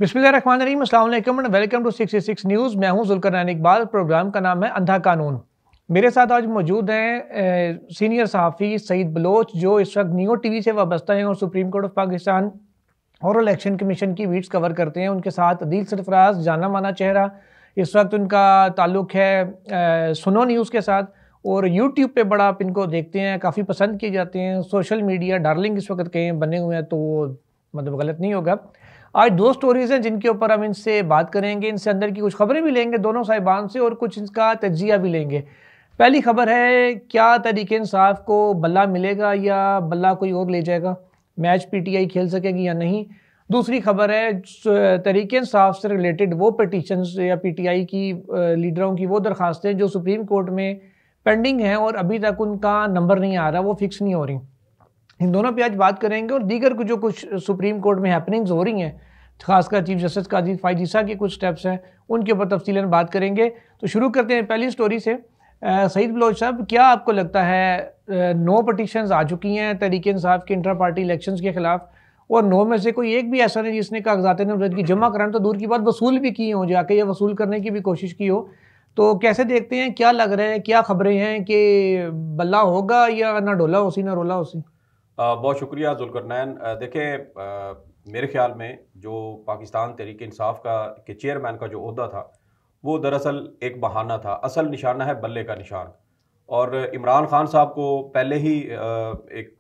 बिस्मिल्लाहिर्रहमानिर्रहीम, अस्सलाम वालेकुम एंड वेलकम टू 666 न्यूज़। मैं हूं जुल्करनैन इकबाल। प्रोग्राम का नाम है अंधा कानून। मेरे साथ आज मौजूद हैं सीनियर सहाफ़ी सईद बलोच, जो इस वक्त नियो टीवी से वाबस्ता हैं और सुप्रीम कोर्ट ऑफ पाकिस्तान और इलेक्शन कमीशन की वीड्स कवर करते हैं। उनके साथ अदील सरफराज, जाना माना चेहरा, इस वक्त उनका ताल्लुक़ है सुनो न्यूज़ के साथ, और यूट्यूब पे बड़ा आप इनको देखते हैं, काफ़ी पसंद किए जाते हैं। सोशल मीडिया डार्लिंग इस वक्त कहीं बने हुए हैं, तो मतलब गलत नहीं होगा। आज दो स्टोरीज़ हैं जिनके ऊपर हम इनसे बात करेंगे। इनसे अंदर की कुछ खबरें भी लेंगे दोनों साहिबान से, और कुछ इनका तज्जिया भी लेंगे। पहली खबर है, क्या तहरीक इंसाफ को बल्ला मिलेगा या बल्ला कोई और ले जाएगा? मैच पीटीआई खेल सकेगी या नहीं? दूसरी खबर है, तहरीक इंसाफ से रिलेटेड वो पिटीशंस या पीटीआई की लीडरों की वो दरखास्तें जो सुप्रीम कोर्ट में पेंडिंग हैं और अभी तक उनका नंबर नहीं आ रहा, वो फिक्स नहीं हो रही। इन दोनों पे आज बात करेंगे, और दीगर कुछ सुप्रीम कोर्ट में हैपनिंग्स हो रही हैं, खासकर चीफ जस्टिस काजी फाइज ईसा के कुछ स्टेप्स हैं, उनके ऊपर तफसीलन बात करेंगे। तो शुरू करते हैं पहली स्टोरी से। सईद बलोच साहब, क्या आपको लगता है 9 पटिशन्स आ चुकी हैं तहरीक इंसाफ के इंटर पार्टी इलेक्शंस के खिलाफ, और 9 में से कोई एक भी ऐसा नहीं जिसने कागजात नमजद की जमा कराना तो दूर की बात वसूल भी की हो, जाके या वसूल करने की भी कोशिश की हो? तो कैसे देखते हैं, क्या लग रहा है, क्या खबरें हैं कि बल्ला होगा या ना डोला होसी ना रोला होसी? बहुत शुक्रिया जुल्करनैन। देखें, मेरे ख्याल में जो पाकिस्तान तहरीक इंसाफ का के चेयरमैन का जो ओहदा था, वो दरअसल एक बहाना था। असल निशाना है बल्ले का निशान। और इमरान खान साहब को पहले ही एक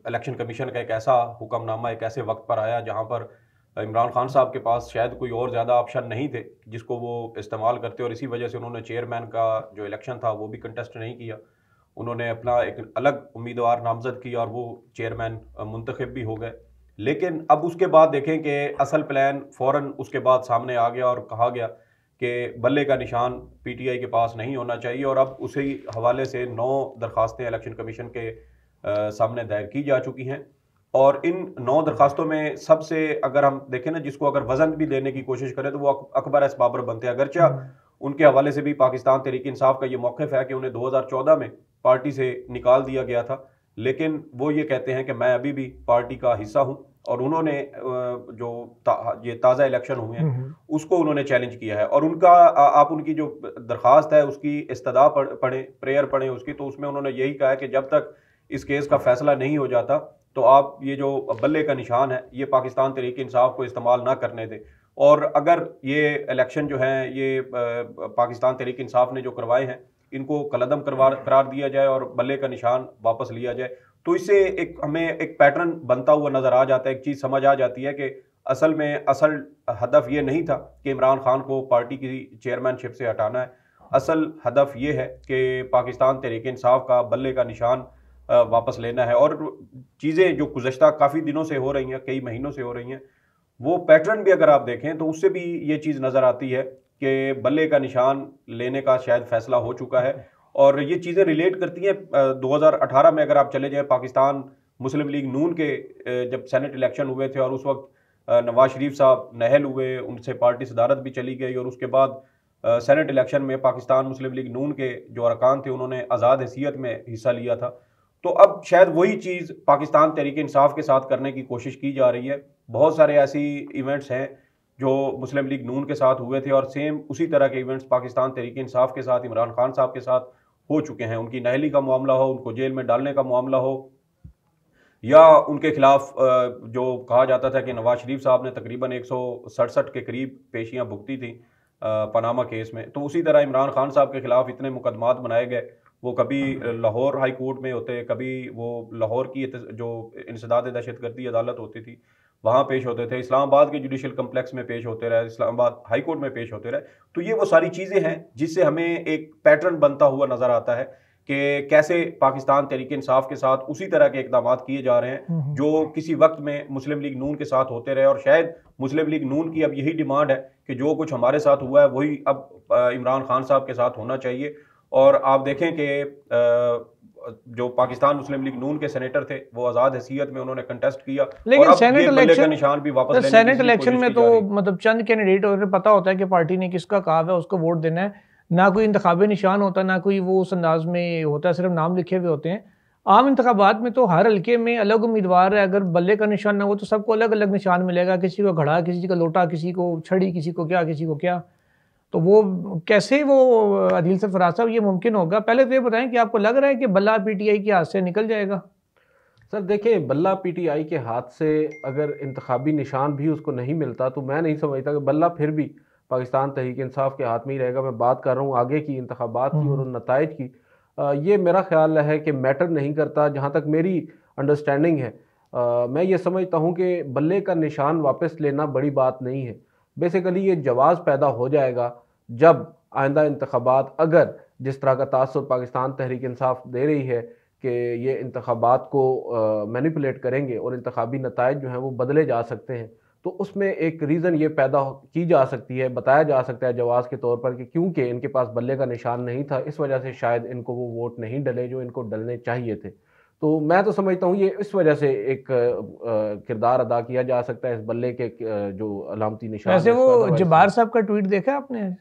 इलेक्शन कमीशन का एक ऐसा हुक्मनामा एक ऐसे वक्त पर आया जहां पर इमरान खान साहब के पास शायद कोई और ज़्यादा ऑप्शन नहीं थे जिसको वो इस्तेमाल करते, और इसी वजह से उन्होंने चेयरमैन का जो इलेक्शन था वो भी कंटेस्ट नहीं किया। उन्होंने अपना एक अलग उम्मीदवार नामजद किया और वो चेयरमैन मुंतखब भी हो गए। लेकिन अब उसके बाद देखें कि असल प्लान फ़ौरन उसके बाद सामने आ गया और कहा गया कि बल्ले का निशान पीटीआई के पास नहीं होना चाहिए, और अब उसी हवाले से 9 दरखास्तें इलेक्शन कमीशन के सामने दायर की जा चुकी हैं। और इन 9 दरखास्तों में सबसे अगर हम देखें ना, जिसको अगर वजन भी देने की कोशिश करें तो वो अकबर एस बाबर बनते हैं। अगरचा उनके हवाले से भी पाकिस्तान तहरीक इंसाफ का ये मौक़िफ़ है कि उन्हें 2014 में पार्टी से निकाल दिया गया था, लेकिन वो ये कहते हैं कि मैं अभी भी पार्टी का हिस्सा हूं, और उन्होंने ये ताज़ा इलेक्शन हुए हैं उसको उन्होंने चैलेंज किया है। और उनका आप उनकी जो दरखास्त है उसकी इस्तदा पढ़ें, प्रेयर पढ़ें उसकी, तो उसमें उन्होंने यही कहा है कि जब तक इस केस का फैसला नहीं हो जाता तो आप ये जो बल्ले का निशान है ये पाकिस्तान तहरीक इंसाफ को इस्तेमाल ना करने दें। और अगर ये इलेक्शन जो हैं ये पाकिस्तान तहरीक इंसाफ ने जो करवाए हैं इनको कलअदम करार दिया जाए और बल्ले का निशान वापस लिया जाए, तो इससे हमें एक पैटर्न बनता हुआ नजर आ जाता है। एक चीज़ समझ आ जाती है कि असल हदफ ये नहीं था कि इमरान खान को पार्टी की चेयरमैनशिप से हटाना है। असल हदफ ये है कि पाकिस्तान तहरीक इंसाफ का बल्ले का निशान वापस लेना है। और चीज़ें जो गुज़श्ता काफ़ी दिनों से हो रही हैं, कई महीनों से हो रही हैं, वो पैटर्न भी अगर आप देखें तो उससे भी ये चीज़ नज़र आती है कि बल्ले का निशान लेने का शायद फैसला हो चुका है। और ये चीज़ें रिलेट करती हैं 2018 में अगर आप चले जाएं, पाकिस्तान मुस्लिम लीग नून के जब सेनेट इलेक्शन हुए थे और उस वक्त नवाज शरीफ साहब नहल हुए, उनसे पार्टी सदारत भी चली गई, और उसके बाद सेनेट इलेक्शन में पाकिस्तान मुस्लिम लीग नून के जो अरकान थे उन्होंने आज़ाद हैसियत में हिस्सा लिया था। तो अब शायद वही चीज़ पाकिस्तान तहरीक इंसाफ के साथ करने की कोशिश की जा रही है। बहुत सारे ऐसी इवेंट्स हैं जो मुस्लिम लीग नून के साथ हुए थे, और सेम उसी तरह के इवेंट्स पाकिस्तान तहरीक इंसाफ के साथ इमरान खान साहब के साथ हो चुके हैं। उनकी नहली का मामला हो, उनको जेल में डालने का मामला हो, या उनके खिलाफ जो कहा जाता था कि नवाज शरीफ साहब ने तकरीबन 167 के करीब पेशियां भुगती थी पनामा केस में, तो उसी तरह इमरान खान साहब के खिलाफ इतने मुकदमात बनाए गए। वो कभी लाहौर हाई कोर्ट में होते, कभी वो लाहौर की जो इंसदाद दहशतगर्दी अदालत होती थी वहाँ पेश होते थे, इस्लामाबाद के जुडिशल कम्प्लेक्स में पेश होते रहे, इस्लामाबाद हाई कोर्ट में पेश होते रहे। तो ये वो सारी चीज़ें हैं जिससे हमें एक पैटर्न बनता हुआ नज़र आता है कि कैसे पाकिस्तान तहरीक इंसाफ के साथ उसी तरह के इकदाम किए जा रहे हैं जो किसी वक्त में मुस्लिम लीग नून के साथ होते रहे। और शायद मुस्लिम लीग नून की अब यही डिमांड है कि जो कुछ हमारे साथ हुआ है वही अब इमरान खान साहब के साथ होना चाहिए। और आप देखें कि जो पाकिस्तान मुस्लिम लीग नून के सेनेटर थे वो आज़ाद हैसियत में उन्होंने कंटेस्ट किया, लेकिन और अब ये बल्ले का निशान भी वापस लेने सेनेट की इलेक्शन कोशिश में की तो जा रही है। मतलब चंद कैंडिडेट और पता होता है कि पार्टी ने किसका कहा है उसको वोट देना है, ना कोई इंतखाबी निशान होता, ना कोई वो उस अंदाज में होता है, सिर्फ नाम लिखे हुए होते हैं। आम इंतखाबात में तो हर हल्के में अलग उम्मीदवार है, अगर बल्ले का निशान ना हो तो सबको अलग अलग निशान मिलेगा, किसी को घड़ा, किसी को लोटा, किसी को छड़ी, किसी को क्या, किसी को क्या। तो वो कैसे वो अदील सर फराज साहब ये मुमकिन होगा? पहले तो ये बताएं कि आपको लग रहा है कि बल्ला पीटीआई के हाथ से निकल जाएगा? सर देखें, बल्ला पीटीआई के हाथ से अगर इंतखाबी निशान भी उसको नहीं मिलता तो मैं नहीं समझता कि बल्ला फिर भी पाकिस्तान तहरीक इंसाफ के हाथ में ही रहेगा। मैं बात कर रहा हूँ आगे की इंतखाबात की और उन नताइज की। ये मेरा ख्याल है कि मैटर नहीं करता। जहाँ तक मेरी अंडरस्टैंडिंग है, मैं ये समझता हूँ कि बल्ले का निशान वापस लेना बड़ी बात नहीं है। बेसिकली ये जवाज़ पैदा हो जाएगा जब आइंदा इंतखाबात, अगर जिस तरह का तासुर पाकिस्तान तहरीक इंसाफ दे रही है कि ये इंतखाबात को मैनिपुलेट करेंगे और इंतखाबी नताइज जो हैं वो बदले जा सकते हैं, तो उसमें एक रीज़न ये पैदा की जा सकती है, बताया जा सकता है जवाज़ के तौर पर कि क्योंकि इनके पास बल्ले का निशान नहीं था, इस वजह से शायद इनको वो वोट नहीं डले जो इनको डलने चाहिए थे। तो मैं तो समझता हूँ ये इस वजह से एक किरदार अदा किया जा सकता है इस बल्ले के जो अलामती निशान। वैसे वो जब्बार साहब का ट्वीट देखा आपने?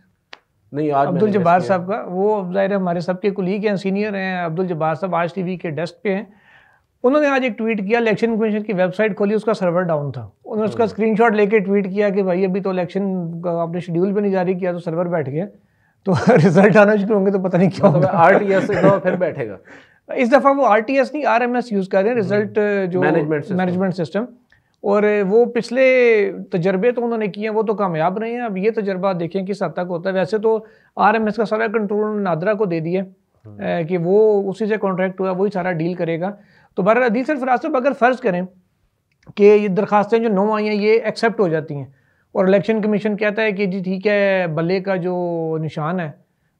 नहीं, आज अब्दुल जब्बार साहब का, वो ज़ाहिर हमारे सबके कुलीग हैं, सीनियर हैं। अब्दुल जब्बार साहब आज टीवी के डेस्क पे हैं। उन्होंने आज एक ट्वीट किया, इलेक्शन कमीशन की वेबसाइट खोली, उसका सर्वर डाउन था। उन्होंने उसका स्क्रीनशॉट लेके ट्वीट किया कि भाई अभी तो इलेक्शन का आपने शेड्यूल भी नहीं जारी किया तो सर्वर बैठ गया, तो रिजल्ट आना शुरू होंगे तो पता नहीं क्यों आरटीएस से फिर बैठेगा। इस दफ़ा वो आरटीएस नहीं आरएमएस यूज़ कर रहे हैं, रिजल्ट जो मैनेजमेंट सिस्टम। और वो पिछले तजर्बे तो उन्होंने किए हैं, वो तो कामयाब रहे हैं। अब ये तजर्बा देखें किस हद तक होता है। वैसे तो आरएमएस का सारा कंट्रोल नादरा को दे दिया कि वो उसी से कॉन्ट्रैक्ट हुआ, वही सारा डील करेगा। तो बहरहाल अदील सर फराज साहब, अगर फ़र्ज़ करें कि ये दरखास्तें जो 9 आई हैं ये एक्सेप्ट हो जाती हैं और इलेक्शन कमीशन कहता है कि जी ठीक है, बल्ले का जो निशान है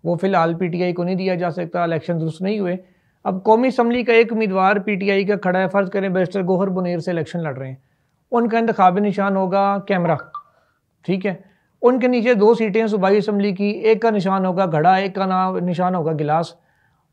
वो फ़िलहाल पीटीआई को नहीं दिया जा सकता, इलेक्शन दुरुस्त नहीं हुए। अब कौमी असम्बली का एक उम्मीदवार पीटीआई का खड़ा है, फ़र्ज़ करें बैरिस्टर गौहर बुनेर से इलेक्शन लड़ रहे हैं, उनका इंतखाबी निशान होगा कैमरा, ठीक है। उनके नीचे 2 सीटें सूबाई असम्बली की, एक का निशान होगा घड़ा, एक का निशान होगा गिलास।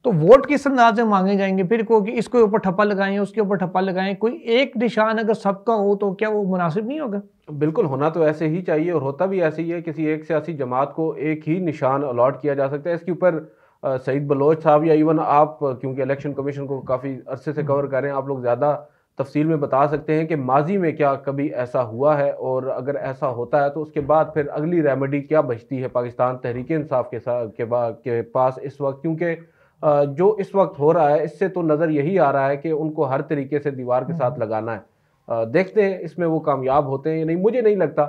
तो वोट किस अंदाज में मांगे जाएंगे फिर को कि इसके ऊपर ठप्पा लगाएं, उसके ऊपर ठप्पा लगाएं? कोई एक निशान अगर सबका हो तो क्या वो मुनासिब नहीं होगा? बिल्कुल, होना तो ऐसे ही चाहिए और होता भी ऐसे ही है। किसी एक सियासी जमात को एक ही निशान अलॉट किया जा सकता है। इसके ऊपर सईद बलोच साहब या इवन आप, क्योंकि इलेक्शन कमीशन को काफ़ी अरसे से कवर कर रहे हैं, आप लोग ज़्यादा तफसील में बता सकते हैं कि माजी में क्या कभी ऐसा हुआ है, और अगर ऐसा होता है तो उसके बाद फिर अगली रेमेडी क्या बचती है पाकिस्तान तहरीक इंसाफ के पास इस वक्त। क्योंकि जो इस वक्त हो रहा है इससे तो नज़र यही आ रहा है कि उनको हर तरीके से दीवार के साथ लगाना है। देखते हैं इसमें वो कामयाब होते हैं या नहीं। मुझे नहीं लगता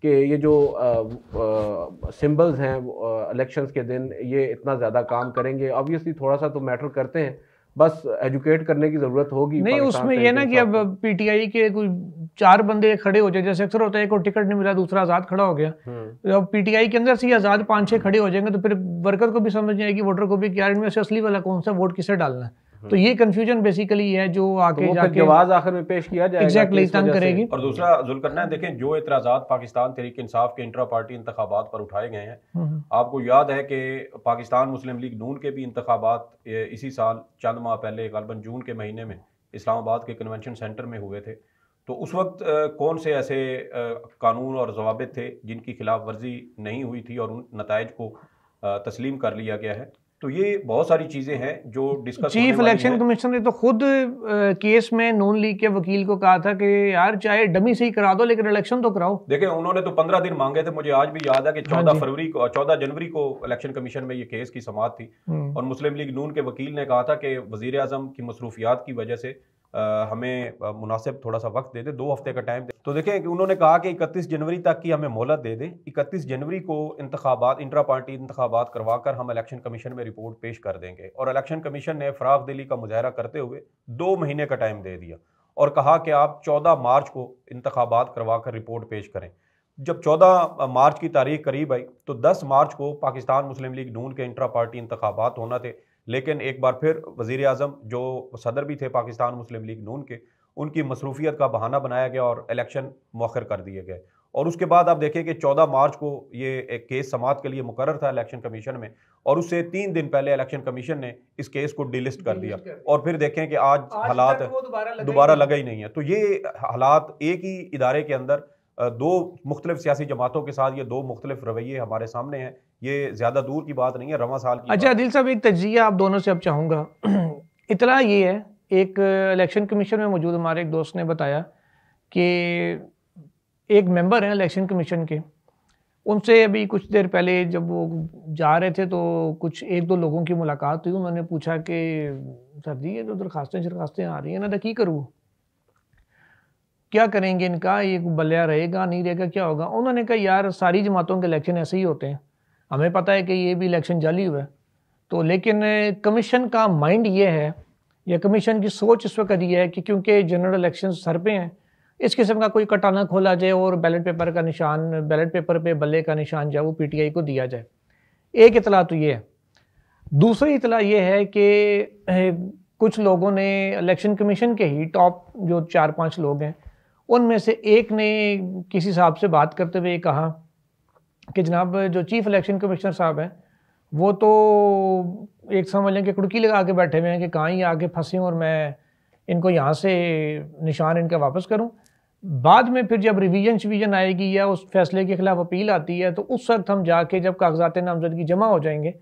कि ये जो सिंबल्स हैं इलेक्शंस के दिन ये इतना ज़्यादा काम करेंगे। ऑब्वियसली थोड़ा सा तो मैटर करते हैं, बस एजुकेट करने की ज़रूरत होगी। नहीं, उसमें ये ना कि अब पीटीआई के कोई 4 बंदे खड़े हो जाए, जैसे अक्सर होता है, एक को टिकट नहीं मिला दूसरा आज़ाद खड़ा हो गया, तो अब पीटीआई के अंदर से आज़ाद 5-6 खड़े हो जाएंगे तो फिर वर्कर को भी समझ नहीं आएगी, वोटर को भी, कि यार इनमें से असली वाला कौन सा, वोट किसे डालना है। तो ये कंफ्यूजन बेसिकली है जो आके जाके जवाब आखिर में पेश किया जाएगा, एग्जैक्टली तंग करेगी। और दूसरा जुल्करनैन, देखें जो एतराज़ात पाकिस्तान तहरीक इंसाफ के इंट्रा पार्टी इंतखाबात पर उठाए गए हैं, आपको याद है कि पाकिस्तान मुस्लिम लीग नून के भी इंतखाबात इसी साल चंद माह पहले ग़ालिबन जून के महीने में इस्लामाबाद के कन्वेंशन सेंटर में हुए थे। तो उस वक्त कौन से ऐसे कानून और ज़वाबित थे जिनकी खिलाफ वर्जी नहीं हुई थी और उन नताइज को तस्लीम कर लिया गया है? तो ये बहुत सारी चीजें हैं जो डिस्कस। चीफ इलेक्शन कमिश्नर ने तो खुद केस में नून लीग के वकील को कहा था कि यार चाहे डमी से ही करा दो लेकिन इलेक्शन तो कराओ। देखिए उन्होंने तो 15 दिन मांगे थे। मुझे आज भी याद है कि 14 जनवरी को इलेक्शन कमीशन में ये केस की समाअत थी और मुस्लिम लीग नून के वकील ने कहा था कि वजीर आजम की मसरूफियात की वजह से हमें मुनासिब थोड़ा सा वक्त दे दे, 2 हफ्ते का टाइम दे। तो देखें कि उन्होंने कहा कि 31 जनवरी तक की हमें मोहलत दे दें। 31 जनवरी को इंतखाबात, इंट्रा पार्टी इंतखाबात करवाकर हम इलेक्शन कमीशन में रिपोर्ट पेश कर देंगे। और इलेक्शन कमीशन ने फराग दिली का मुजाहरा करते हुए 2 महीने का टाइम दे दिया और कहा कि आप 14 मार्च को इंतखाबात करवाकर रिपोर्ट पेश करें। जब 14 मार्च की तारीख करीब आई तो 10 मार्च को पाकिस्तान मुस्लिम लीग नून के इंट्रा पार्टी इंतखाबात होना थे, लेकिन एक बार फिर वज़ीर आज़म जो सदर भी थे पाकिस्तान मुस्लिम लीग नून के, उनकी मसरूफियत का बहाना बनाया गया और इलेक्शन मौखर कर दिए गए। और उसके बाद आप देखें कि 14 मार्च को ये एक केस समाअत के लिए मुकर्रर था इलेक्शन कमीशन में और उससे 3 दिन पहले इलेक्शन कमीशन ने इस केस को डिलिस्ट कर दिया। और फिर देखें कि आज हालात दोबारा लगा ही नहीं है। तो ये हालात एक ही इदारे के अंदर 2 मुख्तलिफ सियासी जमातों के साथ ये 2 मुख्तलिफ रवैये हमारे सामने हैं। ये ज़्यादा दूर की बात नहीं है, रवां साल की। अच्छा आदिल साहब, एक तज्जिया आप दोनों से अब चाहूँगा। इतला ये है एक इलेक्शन कमीशन में मौजूद हमारे एक दोस्त ने बताया कि एक मेंबर हैं इलेक्शन कमीशन के, उनसे अभी कुछ देर पहले जब वो जा रहे थे तो कुछ एक दो लोगों की मुलाकात हुई। उन्होंने पूछा कि सर जी ये तो दरखास्तें आ रही हैं ना, तो की करूँ, क्या करेंगे इनका, ये बल्ला रहेगा नहीं रहेगा, क्या होगा। उन्होंने कहा यार सारी जमातों के इलेक्शन ऐसे ही होते हैं, हमें पता है कि ये भी इलेक्शन जाली हुआ है, तो लेकिन कमीशन का माइंड ये है या कमीशन की सोच इस वक्त ये है कि क्योंकि जनरल इलेक्शन सर पे हैं, इस किस्म का कोई कटाना खोला जाए और बैलेट पेपर का निशान, बैलेट पेपर पे बल्ले का निशान जो है वो पीटीआई को दिया जाए। एक इतला तो ये है। दूसरी इतला ये है कि कुछ लोगों ने इलेक्शन कमीशन के ही टॉप जो 4-5 लोग हैं उनमें से एक ने किसी साहब से बात करते हुए कहा कि जनाब जो चीफ इलेक्शन कमिश्नर साहब हैं वो तो एक समझ लें कि कुड़की लगा के बैठे हुए हैं कि कहाँ ही आके फंसे और मैं इनको यहाँ से निशान इनका वापस करूँ। बाद में फिर जब रिवीजन आएगी या उस फैसले के खिलाफ अपील आती है तो उस वक्त हम जाके जब कागजात नामजदगी जमा हो जाएंगे,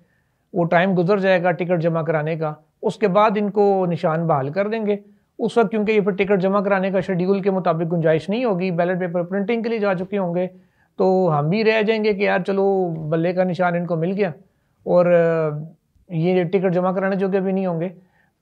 वो टाइम गुजर जाएगा टिकट जमा कराने का, उसके बाद इनको निशान बहाल कर देंगे। उस वक्त क्योंकि ये फिर टिकट जमा कराने का शेड्यूल के मुताबिक गुंजाइश नहीं होगी, बैलेट पेपर प्रिंटिंग के लिए जा चुके होंगे, तो हम भी रह जाएंगे कि यार चलो बल्ले का निशान इनको मिल गया और ये टिकट जमा कराने जोगे भी नहीं होंगे।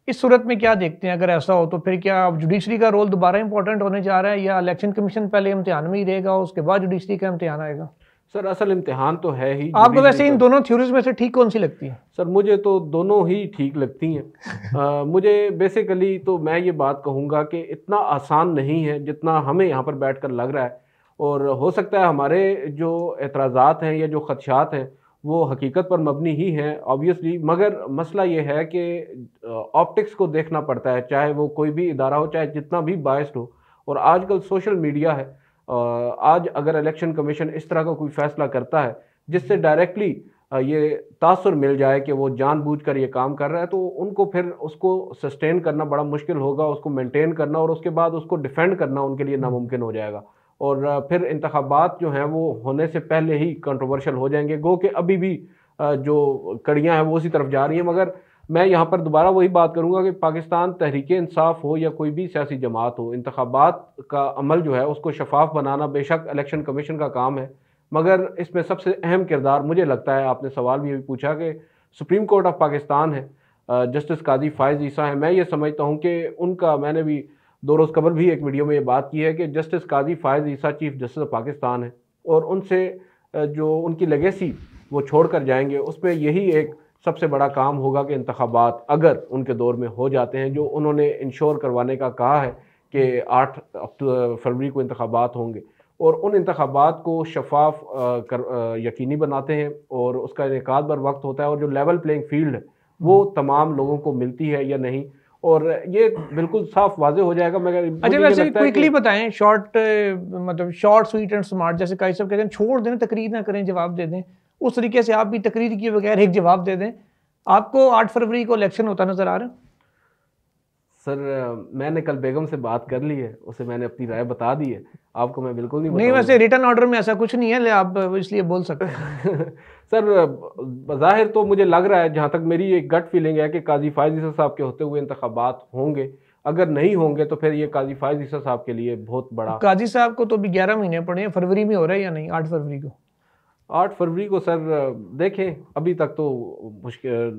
इस सूरत में क्या देखते हैं, अगर ऐसा हो तो फिर क्या अब जुडिशरी का रोल दोबारा इंपॉर्टेंट होने जा रहा है या इलेक्शन कमीशन पहले इम्तिहान में ही रहेगा उसके बाद जुडिशरी का इम्तिहान आएगा? सर असल इम्तिहान तो है ही। आपको वैसे इन दोनों थ्योरीज में से ठीक कौन सी लगती है? सर मुझे तो दोनों ही ठीक लगती हैं। मुझे बेसिकली तो मैं ये बात कहूँगा कि इतना आसान नहीं है जितना हमें यहाँ पर बैठकर लग रहा है, और हो सकता है हमारे जो एतराज़ात हैं या जो ख़दशात हैं वो हकीकत पर मबनी ही हैं ऑब्वियसली, मगर मसला ये है कि ऑप्टिक्स को देखना पड़ता है, चाहे वो कोई भी इदारा हो, चाहे जितना भी बायस्ड हो। और आजकल सोशल मीडिया है, आज अगर इलेक्शन कमीशन इस तरह का कोई फैसला करता है जिससे डायरेक्टली ये तासुर मिल जाए कि वो जानबूझकर ये काम कर रहा है, तो उनको फिर उसको सस्टेन करना बड़ा मुश्किल होगा, उसको मेंटेन करना और उसके बाद उसको डिफेंड करना उनके लिए नामुमकिन हो जाएगा। और फिर इंतखाबात जो हैं वो होने से पहले ही कंट्रोवर्शियल हो जाएंगे। गो कि अभी भी जो कड़ियाँ हैं वो उसी तरफ जा रही हैं, मगर मैं यहाँ पर दोबारा वही बात करूँगा कि पाकिस्तान तहरीक इंसाफ हो या कोई भी सियासी जमात हो, इंतखाबात का अमल जो है उसको शफाफ बनाना बेशक इलेक्शन कमीशन का काम है, मगर इसमें सबसे अहम किरदार मुझे लगता है, आपने सवाल भी पूछा कि सुप्रीम कोर्ट ऑफ पाकिस्तान है, जस्टिस काजी फायज़ ईसा है। मैं ये समझता हूँ कि उनका, मैंने भी 2 रोज़ कबल भी एक वीडियो में ये बात की है कि justice Qazi Faez Isa chief justice of Pakistan है और उनसे जो उनकी लेगेसी वो छोड़ कर जाएंगे, उस पर यही एक सबसे बड़ा काम होगा कि इंतखाबात अगर उनके दौर में हो जाते हैं, जो उन्होंने इंश्योर करवाने का कहा है कि 8 फरवरी को इंतखाबात होंगे, और उन इंतखाबात को शफाफ यकीनी बनाते हैं और उसका इनेकाद बर वक्त होता है, और जो लेवल प्लेइंग फील्ड है वो तमाम लोगों को मिलती है या नहीं, और ये बिल्कुल साफ वाज़ेह हो जाएगा। मगर अच्छा वैसे क्विकली बताएं, शॉर्ट मतलब शॉर्ट स्वीट एंड स्मार्ट, जैसे कई सब कहते हैं छोड़ दें, तकरीर ना करें, जवाब दे दें, उस तरीके से आप भी तकरीर किए बगैर एक जवाब दे दें। आपको 8 फरवरी को इलेक्शन होता नजर आ रहा है? सर मैंने कल बेगम से बात कर ली है, उसे मैंने अपनी राय बता दी है, आपको मैं बिल्कुल नहीं वैसे रिटर्न ऑर्डर में ऐसा कुछ नहीं है, आप इसलिए बोल सकते हैं। सर बज़ाहिर तो मुझे लग रहा है, जहाँ तक मेरी एक गट फीलिंग है कि काजी फायज़ ईसा साहब के होते हुए इंतखाबात होंगे। अगर नहीं होंगे तो फिर ये काजी फायज़ ईसा साहब के लिए बहुत बड़ा। काजी साहब को तो भी 11 महीने पड़े हैं, फरवरी में हो रहा है या नहीं? 8 फरवरी को 8 फरवरी को सर देखें, अभी तक तो मुश्किल,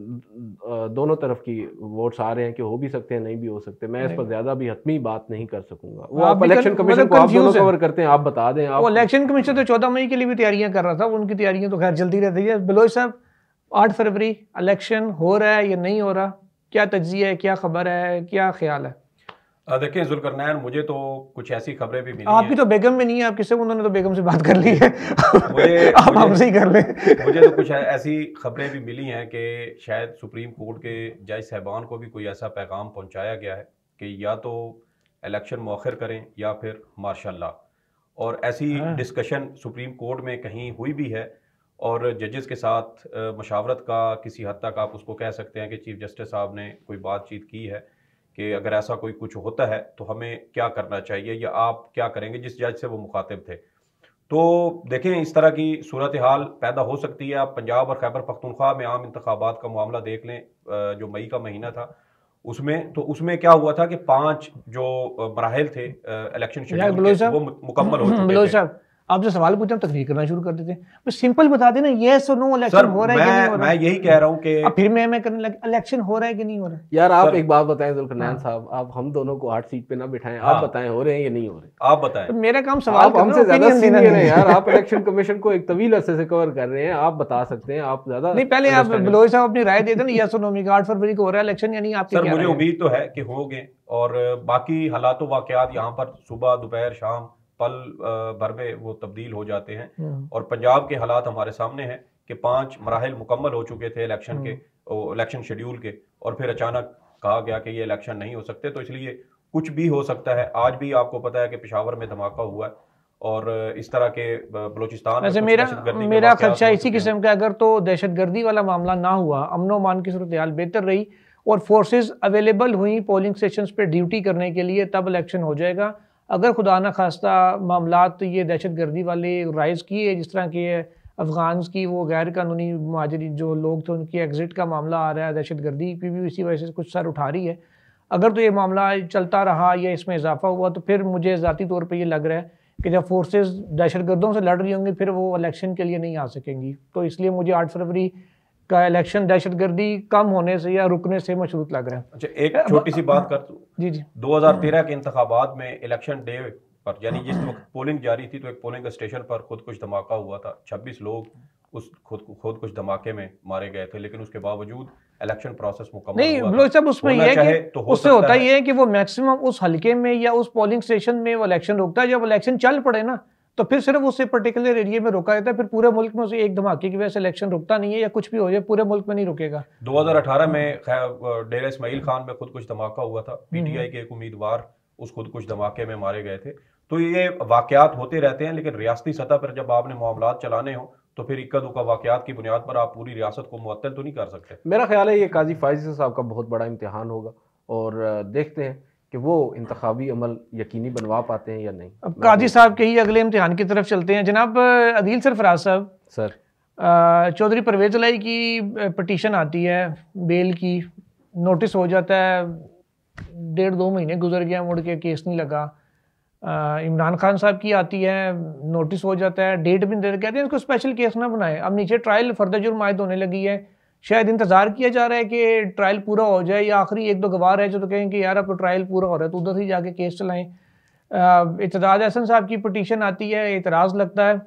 दोनों तरफ की वोट्स आ रहे हैं कि हो भी सकते हैं, नहीं भी हो सकते। मैं इस पर ज्यादा भी हतमी बात नहीं कर सकूंगा। वो आप इलेक्शन कमीशन को आप दोनों कवर करते हैं, आप बता दें। आप इलेक्शन कमीशन तो 14 मई के लिए भी तैयारियां कर रहा था, उनकी तैयारियां तो खैर जल्दी रहती है। बलोच साहब, 8 फरवरी इलेक्शन हो रहा है या नहीं हो रहा, क्या तज्जिया है, क्या खबर है, क्या ख्याल है? देखें जुल्करनैन, मुझे तो कुछ ऐसी खबरें भी मिली आपकी तो बेगम में नहीं है, आप किससे, उन्होंने तो बेगम से बात कर ली है। आप हमसे ही कर लें। मुझे तो कुछ ऐसी खबरें भी मिली हैं कि शायद सुप्रीम कोर्ट के जज साहबान को भी कोई ऐसा पैगाम पहुंचाया गया है कि या तो इलेक्शन मौखर करें या फिर मार्शल लॉ, और ऐसी डिस्कशन सुप्रीम कोर्ट में कहीं हुई भी है, और जजेस के साथ मशावरत का किसी हद तक आप उसको कह सकते हैं कि चीफ जस्टिस साहब ने कोई बातचीत की है कि अगर ऐसा कोई कुछ होता है तो हमें क्या करना चाहिए या आप क्या करेंगे, जिस जज से वो मुखातिब थे। तो देखें, इस तरह की सूरत हाल पैदा हो सकती है। आप पंजाब और खैबर पख्तूनख्वा में आम इंतखाबात का मामला देख लें, जो मई का महीना था उसमें क्या हुआ था कि 5 जो मराहिल थे इलेक्शन शेड्यूल के, वो मुकम्मल हो चुके थे। आप जो सवाल पूछते हैं तकरीर करना शुरू कर देते हैं। सिंपल बता देना यस और नो, इलेक्शन हो रहा है कि नहीं हो रहा। मैं यही कह रहा हूं कि अब फिर मैं करने लगा इलेक्शन हो रहा है कि नहीं हो रहा। यार आप एक बात बताएं जुल्करनैन साहब, आप हम दोनों को 8 सीट पे ना बिठाएं, आप बताएं हो रहे हैं या नहीं हो रहे। आप बताएं। तो मेरा काम सवाल करना, हमसे ज्यादा सीनियर है यार, आप इलेक्शन कमीशन को एक तवील अरसे से कवर कर रहे हैं, आप बता सकते हैं, आप ज्यादा नहीं। पहले आप बलोच साहब अपनी राय दे दें यस और नो में 8 फरवरी को हो रहा है इलेक्शन या नहीं। आपकी सर मुझे उम्मीद तो है कि होंगे, और बाकी हालात वाकयात यहाँ पर सुबह दोपहर शाम पल भर में वो तब्दील हो जाते हैं। और पंजाब के हालात हमारे सामने हैं कि 5 मराहिल मुकम्मल हो चुके थे इलेक्शन के, इलेक्शन शेड्यूल के, और फिर अचानक कहा गया कि ये इलेक्शन नहीं हो सकते। तो इसलिए कुछ भी हो सकता है। आज भी आपको पता है कि पेशावर में धमाका हुआ है, और इस तरह के बलूचिस्तान में मेरा खदशा इसी किस्म का, अगर तो दहशतगर्दी वाला मामला ना हुआ, अमनो मान की सूरत हाल बेहतर रही और फोर्सेस अवेलेबल हुई पोलिंग स्टेशन पे ड्यूटी करने के लिए, तब इलेक्शन हो जाएगा। अगर खुदा ना खास्ता मामलात ये दहशतगर्दी वाले राइज किए, जिस तरह के अफ़गान की वो गैर कानूनी मुहाजिरी जो लोग थे उनकी एग्ज़िट का मामला आ रहा है, दहशतगर्दी की भी इसी वजह से कुछ सर उठा रही है। अगर तो ये मामला चलता रहा या इसमें इजाफा हुआ, तो फिर मुझे ज़ाती तौर पर ये लग रहा है कि जब फोर्सेस दहशतगर्दों से लड़ रही होंगी फिर वो इलेक्शन के लिए नहीं आ सकेंगी। तो इसलिए मुझे 8 फरवरी का इलेक्शन दहशतगर्दी कम होने से या रुकने से मशरूत लग रहा है। अच्छा, एक छोटी सी बात कर दूं। जी 2013 के इंतखाबात में इलेक्शन डे पर, यानी जिस वक्त पोलिंग जारी थी, तो एक पोलिंग स्टेशन पर खुद कुछ धमाका हुआ था। 26 लोग उस खुद कुछ धमाके में मारे गए थे, लेकिन उसके बावजूद इलेक्शन प्रोसेस मुकम्मल नहीं हुआ था। उसमें यह है कि उससे होता ये है कि वो मैक्सिमम उस हल्के में या उस पोलिंग स्टेशन में वो इलेक्शन रुकता है। जब इलेक्शन चल पड़े ना, तो फिर सिर्फ उससे पर्टिकुलर एरिया में रोका जाता है। फिर पूरे मुल्क में उसे एक धमाके की वजह से इलेक्शन रुकता नहीं है, या कुछ भी हो जाए पूरे मुल्क में नहीं रुकेगा। 2018 में डेरा इस्माइल खान में खुद कुछ धमाका हुआ था। पीटीआई के एक उम्मीदवार उस खुद कुछ धमाके में मारे गए थे। तो ये वाकयात होते रहते हैं, लेकिन रियासती सतह पर जब आपने मामलात चलाने हो तो फिर इक्का दुक्का वाकयात की बुनियाद पर आप पूरी रियासत को मुअत्तल तो नहीं कर सकते। मेरा ख्याल है ये काजी फाइज साहब का बहुत बड़ा इम्तिहान होगा, और देखते हैं कि वो इंतखाबी अमल यकीनी बनवा पाते हैं या नहीं। अब काजी साहब के ही अगले इम्तिहान की तरफ चलते हैं। जनाब अदील सरफराज साहब, सर चौधरी परवेज इलाही की पटिशन आती है बेल की, नोटिस हो जाता है, 1.5-2 महीने गुजर गया, मुड़ के केस नहीं लगा। इमरान खान साहब की आती है, नोटिस हो जाता है, डेट भी दे, कहते हैं इसको स्पेशल केस ना बनाए। अब नीचे ट्रायल फर्दर जुर्म आयद होने लगी है, शायद इंतजार किया जा रहा है कि ट्रायल पूरा हो जाए, या आखिरी 1-2 गवाह है जो तो कहें कि यार अब तो ट्रायल पूरा हो रहा है तो उधर ही जाके केस चलाएं। इत्तेदाद हसन साहब की पटिशन आती है, एतराज़ लगता है,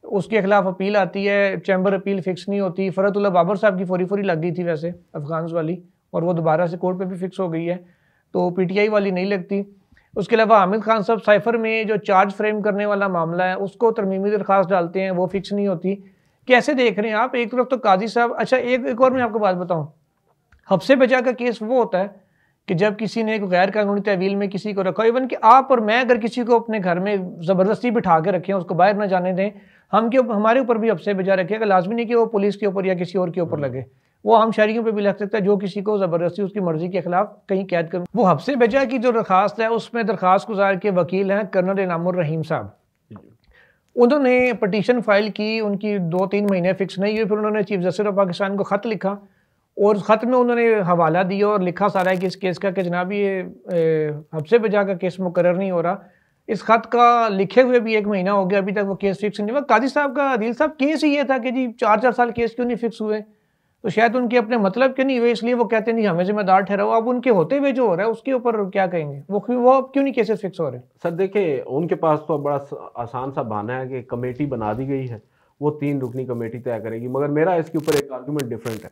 उसके खिलाफ अपील आती है, चैम्बर अपील फिक्स नहीं होती। फरतुल्लाह बाबर साहब की फौरी लग गई थी वैसे अफगान वाली, और वो दोबारा से कोर्ट पे भी फिक्स हो गई है, तो पीटीआई वाली नहीं लगती। उसके अलावा हामिद खान साहब साइफर में जो चार्ज फ्रेम करने वाला मामला है उसको तरमीमी दरख्वास्त डालते हैं, वो फिक्स नहीं होती। कैसे देख रहे हैं आप? एक तरफ तो काजी साहब, अच्छा एक और मैं आपको बात बताऊं, हफ्से बचा का केस वो होता है कि जब किसी ने गैर कानूनी तहवील में किसी को रखा, इवन कि आप और मैं अगर किसी को अपने घर में ज़बरदस्ती बिठा के रखें, उसको बाहर ना जाने दें, हमारे ऊपर भी हफ्से बजा रखेगा। लाजमी नहीं कि वो पुलिस के ऊपर या किसी और के ऊपर लगे, वो हम शहरियों पे भी लग सकता है जो किसी को ज़बरदस्ती उसकी मर्जी के खिलाफ कहीं कैद कर। वो हफ्से बजा की जो दरखास्त है उसमें दरखास्त गुजार के वकील हैं कर्नल इनामुर रहीम साहब, उन्होंने पटिशन फाइल की, उनकी 2-3 महीने फिक्स नहीं हुई। फिर उन्होंने चीफ जस्टिस ऑफ पाकिस्तान को ख़त लिखा, और उस ख़त में उन्होंने हवाला दिया और लिखा सारा है कि इस केस का कि जनाब ये हफ्से बजा का केस मुकर्रर नहीं हो रहा। इस खत का लिखे हुए भी 1 महीना हो गया, अभी तक वो केस फिक्स नहीं हुआ। काजी साहब का, अदील साहब, केस ही ये था कि जी 4-4 साल केस क्यों नहीं फिक्स हुए, तो शायद उनके अपने मतलब के नहीं हुए, इसलिए वो कहते नहीं हमें जिम्मेदार ठहराओ। अब उनके होते हुए जो हो रहा है उसके ऊपर क्या कहेंगे, वो क्यों नहीं केसेस फिक्स हो रहे? सर देखिए, उनके पास तो बड़ा आसान सा बहाना है कि कमेटी बना दी गई है, वो 3 रुकनी कमेटी तय करेगी। मगर मेरा इसके ऊपर एक आर्गूमेंट डिफरेंट है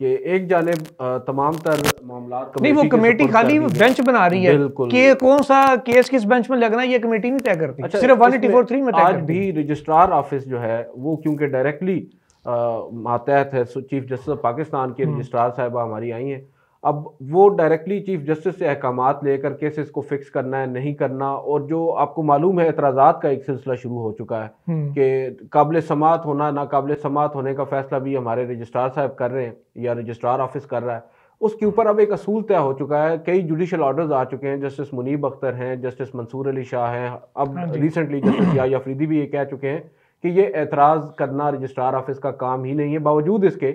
कि एक जानिब तमाम तर मामला नहीं, वो कमेटी खाली बेंच बना रही है कि कौन सा केस किस बेंच में लगना है, ये कमेटी नहीं तय करती। अच्छा, सिर्फ 184(3) में आज भी रजिस्ट्रार ऑफिस जो है वो क्योंकि डायरेक्टली मातहत है चीफ जस्टिस ऑफ पाकिस्तान के रजिस्ट्रार साहिबा हमारी आई हैं, अब वो डायरेक्टली चीफ जस्टिस से अहकामात लेकर केसेस को फिक्स करना है नहीं करना। और जो आपको मालूम है एतराज़ात का एक सिलसिला शुरू हो चुका है कि काबिल समात होना ना काबिल समात होने का फैसला भी हमारे रजिस्ट्रार साहब कर रहे हैं या रजिस्ट्रार ऑफिस कर रहा है। उसके ऊपर अब एक असूल तय हो चुका है, कई जुडिशल ऑर्डर्स आ चुके हैं, जस्टिस मुनीब अख्तर हैं, जस्टिस मंसूर अली शाह हैं, अब रिसेंटली जस्टिस याह्या अफरीदी भी ये कह चुके हैं कि ये एतराज़ करना रजिस्ट्रार ऑफिस का काम ही नहीं है। बावजूद इसके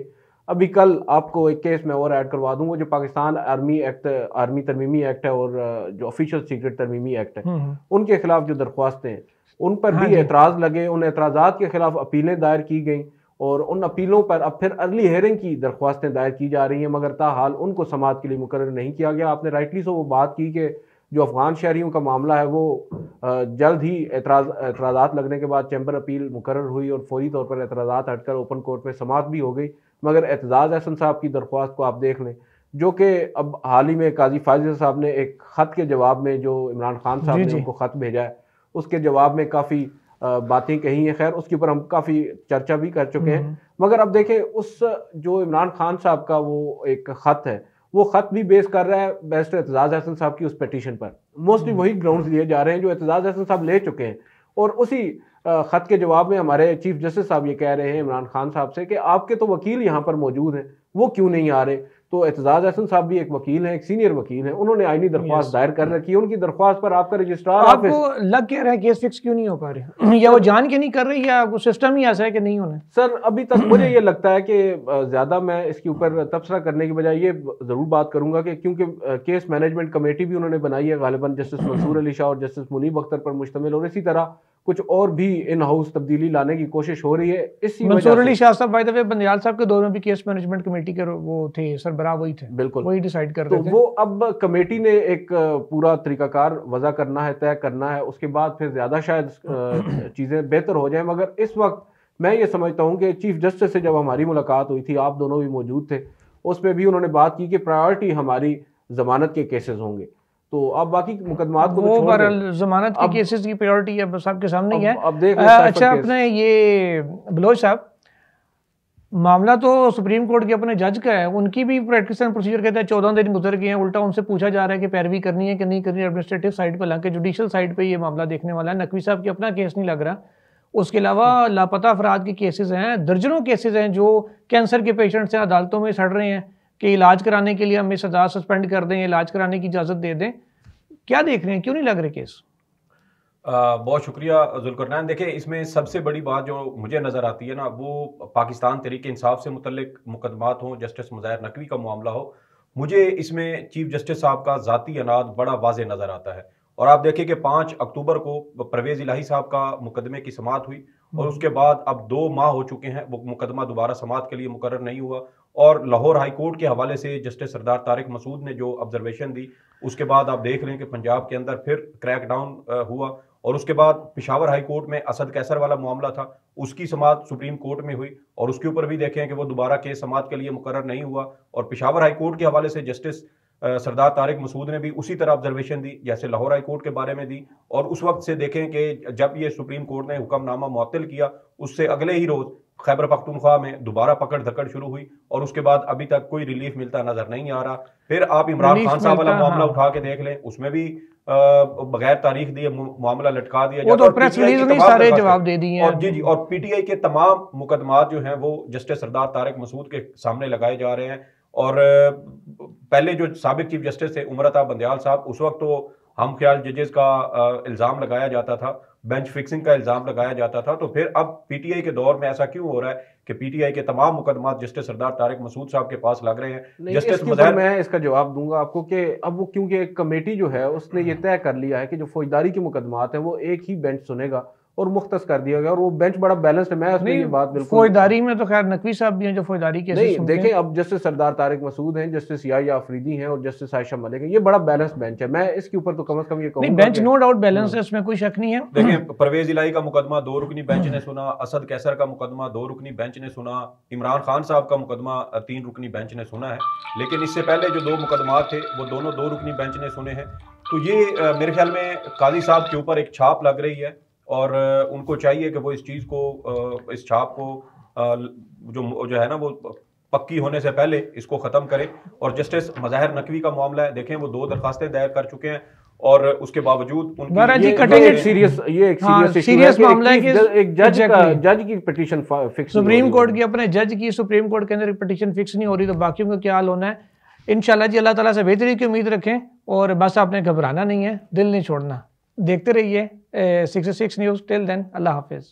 अभी कल आपको एक केस मैं और ऐड करवा दूंगा, जो पाकिस्तान आर्मी तरमीमी एक्ट है और जो ऑफिशियल सीक्रेट तरमीमी एक्ट है, उनके खिलाफ जो दरख्वास्तें हैं उन पर भी एतराज़ लगे, उन एतराज़ात के खिलाफ अपीलें दायर की गई और उन अपीलों पर अब फिर अर्ली हेयरिंग की दरख्वास्तें दायर की जा रही हैं, मगर ताहाल उनको समाअत के लिए मुकर्रर नहीं किया गया। आपने राइटली सो वो बात की कि जो अफगान शहरियों का मामला है वो जल्द ही एतराज़ात लगने के बाद चैम्बर अपील मुकर्रर हुई और फौरी तौर पर एतराज़ात हटकर ओपन कोर्ट में समाअत भी हो गई। मगर एतजाज़ अहसन साहब की दरख्वास्त को आप देख लें, जो कि अब हाल ही में काजी फाजिल साहब ने एक ख़त के जवाब में, जो इमरान खान साहब ने उनको ख़त भेजा है, उसके जवाब में काफ़ी बातें कही हैं। खैर उसके ऊपर हम काफ़ी चर्चा भी कर चुके हैं। मगर अब देखें, उस जो इमरान खान साहब का वो एक ख़त है, वो ख़त भी बेस कर रहा है बैरिस्टर एतजाज़ अहसन साहब की उस पिटीशन पर। मोस्टली वही ग्राउंड्स लिए जा रहे हैं जो एतजाज़ अहसन साहब ले चुके हैं। और उसी ख़त के जवाब में हमारे चीफ जस्टिस साहब ये कह रहे हैं इमरान खान साहब से कि आपके तो वकील यहाँ पर मौजूद हैं, वो क्यों नहीं आ रहे। तो एतजाज़ अहसन साहब भी एक वकील हैं, एक सीनियर वकील हैं, उन्होंने आईनी दरख्वास्त दायर कर रखी है। उनकी दरख्वास्त पर आपका रजिस्ट्रार आपको लग क्या रहा है केस फिक्स क्यों नहीं हो पा रहे, या वो जान के नहीं कर रही, या वो सिस्टम ही ऐसा है कि नहीं होना? सर अभी तक मुझे ये लगता है कि ज़्यादा मैं इसके ऊपर तबसरा करने की बजाय ये ज़रूर बात करूंगा कि क्योंकि केस मैनेजमेंट कमेटी भी उन्होंने बनाई है, गालिबन जस्टिस मंसूर अली शाह और जस्टिस मुनीब अख्तर पर मुश्तमिल, और इसी तरह कुछ और भी इन हाउस तब्दीली लाने की कोशिश हो रही है। इसी मंसूर अली शाह साहब बाय द वे बंदियाल साहब के दौर में भी केस मैनेजमेंट कमेटी के वो थे, सरबराह वही थे, बिल्कुल वही डिसाइड कर रहे थे। वो अब कमेटी ने एक पूरा तरीकाकार वज़ा करना है, तय करना है, उसके बाद फिर ज़्यादा शायद चीज़ें बेहतर हो जाएं। मगर इस वक्त मैं ये समझता हूँ कि चीफ जस्टिस से जब हमारी मुलाकात हुई थी, आप दोनों भी मौजूद थे, उसमें भी उन्होंने बात की कि प्रायोरिटी हमारी जमानत के केसेस होंगे। तो अब बाकी मुकदमात को वो पर जमानत के केसेस की प्रायोरिटी अब सबके सामने ही है। अब देख अच्छा, अपने ये बलोच साहब, मामला तो सुप्रीम कोर्ट के अपने जज का है, उनकी भी प्रैक्टिस एंड प्रोसीजर कहते हैं 14 दिन गुजर गए हैं, उल्टा उनसे पूछा जा रहा है कि पैरवी करनी है कि नहीं करनी एडमिनिस्ट्रेटिव साइड पर, हालांकि जुडिशियल साइड पे ये मामला देखने वाला है। नकवी साहब की अपना केस नहीं लग रहा, उसके अलावा लापता अफराद के केसेस हैं, दर्जनों केसेस हैं जो कैंसर के पेशेंट्स हैं, अदालतों में सड़ रहे हैं कि इलाज कराने के लिए हमें सजा सस्पेंड कर दें, इलाज कराने की इजाज़त दे दें। क्या देख रहे हैं, क्यों नहीं लग रहे केस? बहुत शुक्रिया जुल्करनैन। देखिए, इसमें सबसे बड़ी बात जो मुझे नज़र आती है ना, वो पाकिस्तान तहरीक इंसाफ से मुतल्लिक मुकदमात हों, जस्टिस मुज़ाहिर नकवी का मामला हो, मुझे इसमें चीफ जस्टिस साहब का ज़ाती अनाद बड़ा वाज़ेह नज़र आता है। और आप देखिए कि 5 अक्टूबर को परवेज़ इलाही साहब का मुकदमे की समाअत हुई और उसके बाद अब 2 माह हो चुके हैं, वो मुकदमा दोबारा समाअत के लिए मुकर्रर नहीं हुआ। और लाहौर हाई कोर्ट के हवाले से जस्टिस सरदार तारिक मसूद ने जो ऑब्जर्वेशन दी, उसके बाद आप देख रहे हैं कि पंजाब के अंदर फिर क्रैकडाउन हुआ। और उसके बाद पेशावर हाई कोर्ट में असद कैसर वाला मामला था, उसकी समाअत सुप्रीम कोर्ट में हुई और उसके ऊपर भी देखें कि वो दोबारा केस समाअत के लिए मुकर्रर नहीं हुआ। और पेशावर हाई कोर्ट के हवाले से जस्टिस सरदार तारिक मसूद ने भी उसी तरह ऑब्जर्वेशन दी जैसे लाहौर हाई कोर्ट के बारे में दी। और उस वक्त से देखें कि जब ये सुप्रीम कोर्ट ने हुक्मनामा मुअत्तल किया, उससे अगले ही रोज़ खैबर पख्तूनख्वा में दोबारा पकड़ धकड़ शुरू हुई और उसके बाद अभी तक कोई रिलीफ मिलता नजर नहीं आ रहा। फिर आप इमरान खान साहब वाला मामला उठा के देख लें, उसमें भी बगैर तारीख दिए मामला लटका दिया, वो तो प्रेस रिलीज में सारे जवाब दे दिए हैं। और जी और पीटीआई के तमाम मुकदमात जो हैं वो जस्टिस सरदार तारिक मसूद के सामने लगाए जा रहे हैं। और पहले जो साबिक चीफ जस्टिस थे उमरता बंदयाल साहब, उस वक्त तो हम ख्याल जजेस का इल्ज़ाम लगाया जाता था, बेंच फिक्सिंग का इल्ज़ाम लगाया जाता था। तो फिर अब पीटीआई के दौर में ऐसा क्यों हो रहा है कि पीटीआई के तमाम मुकदमात जस्टिस सरदार तारिक मसूद साहब के पास लग रहे हैं? जस्टिस मुज़ाहिर, मैं इसका जवाब दूंगा आपको कि अब वो क्योंकि एक कमेटी जो है उसने ये तय कर लिया है कि जो फौजदारी के मुकदमात हैं वो एक ही बेंच सुनेगा और मुख्तस कर दिया गया और वो बेंच बड़ा बैलेंस्ड है। मैं उसमें ये बात बिल्कुल, फौजदारी में तो खैर नकवी साहब भी हैं जो फौजदारी केसेस नहीं देखें, अब जस्टिस सरदार तारिक मसूद हैं, जस्टिस याह्या अफरीदी हैं और जस्टिस आयशा मलिक हैं, ये बड़ा बैलेंस्ड बेंच है। मैं इसके ऊपर तो कम से कम ये कहूंगा बेंच नो डाउट बैलेंस है, इसमें कोई शक नहीं है। देखें, परवेज इलाही का मुकदमा 2 रुकनी बेंच ने सुना, असद कैसर का मुकदमा 2 रुकनी बेंच ने सुना, इमरान खान साहब का मुकदमा 3 रुकनी बेंच ने सुना है। लेकिन इससे पहले जो 2 मुकदमात थे वो दोनों 2 रुकनी बेंच ने सुने हैं। तो ये मेरे ख्याल में काजी साहब के ऊपर एक छाप लग रही है और उनको चाहिए कि वो इस चीज़ को, इस छाप को जो है ना वो पक्की होने से पहले इसको ख़त्म करें। और जस्टिस मुज़ाहिर नकवी का मामला है, देखें वो 2 दरखास्तें दायर कर चुके हैं और उसके बावजूद सीरियस मामला है कि एक जज की पिटीशन फिक्स, सुप्रीम कोर्ट की अपने जज की सुप्रीम कोर्ट के अंदर पिटीशन फिक्स नहीं हो रही, तो बाकियों का क्या हाल होना है। इंशाल्लाह जी अल्लाह ताला से बेहतरी की उम्मीद रखें और बस आपने घबराना नहीं है, दिल नहीं छोड़ना। देखते रहिए 66 न्यूज़। टिल देन अल्लाह हाफिज़।